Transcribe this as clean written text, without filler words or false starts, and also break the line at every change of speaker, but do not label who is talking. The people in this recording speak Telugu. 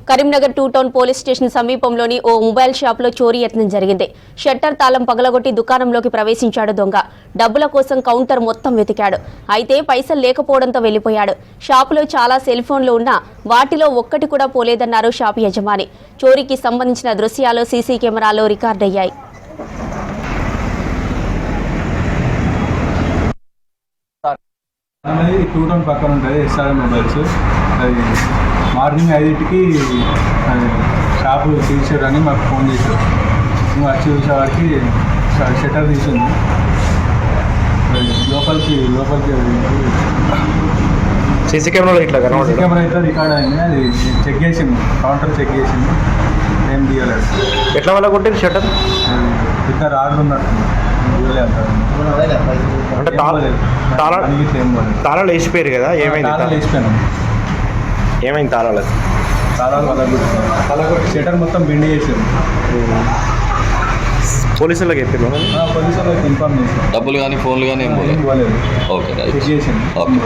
కరీంనగర్ 2 టౌన్ పోలీస్ స్టేషన్ సమీపంలోని ఓ మొబైల్ షాపులో చోరీ యత్నం జరిగింది. షట్టర్ తాళం పగలగొట్టి దుకాణంలోకి ప్రవేశించాడు దొంగ. డబ్బుల కోసం కౌంటర్ మొత్తం వెతికాడు. అయితే పైసలు లేకపోవడంతో వెళ్లిపోయాడు. షాపులో చాలా సెల్ ఫోన్లు ఉన్నా వాటిలో ఒక్కటి కూడా పోలేదన్నారు షాపు యజమాని. చోరీకి సంబంధించిన దృశ్యాలు సీసీ కెమెరాలో రికార్డయ్యాయి.
అది 2 టౌన్ పక్కన ఉంటుంది ఎస్ఆర్ఎం మొబైల్స్. అది మార్నింగ్ 5కి అది షాపు తీసారని మాకు ఫోన్ చేశారు. నువ్వు వచ్చి చూసేవాడికి షట్టర్ తీసింది. అది లోపలికి
సీసీ కెమెరా ఇట్లా
సీసీ కెమెరా అయితే రికార్డ్ అయింది. అది చెక్ చేసింది, కౌంటర్ చెక్ చేసింది, ఏం తీయలేదు.
ఎట్లా వల్ల కొట్టింది షట్టర్?
పెద్ద రాళ్ళు ఉన్నట్టు
అంటే తాళాలు వేసిపోయారు కదా, ఏమైంది?
వేసిపోయాను.
ఏమైంది తాళాలు
పలగొట్టి షట్టర్ మొత్తం బెండ్ చేసారు.
పోలీసులకు చెప్పారు.
పోలీసులకు ఇన్ఫార్మ్ చేశారు.
డబ్బులు కానీ ఫోన్లు కానీ ఏం పోలేదు.
Okay,
right.
చెక్ చేసింది.
ఓకే.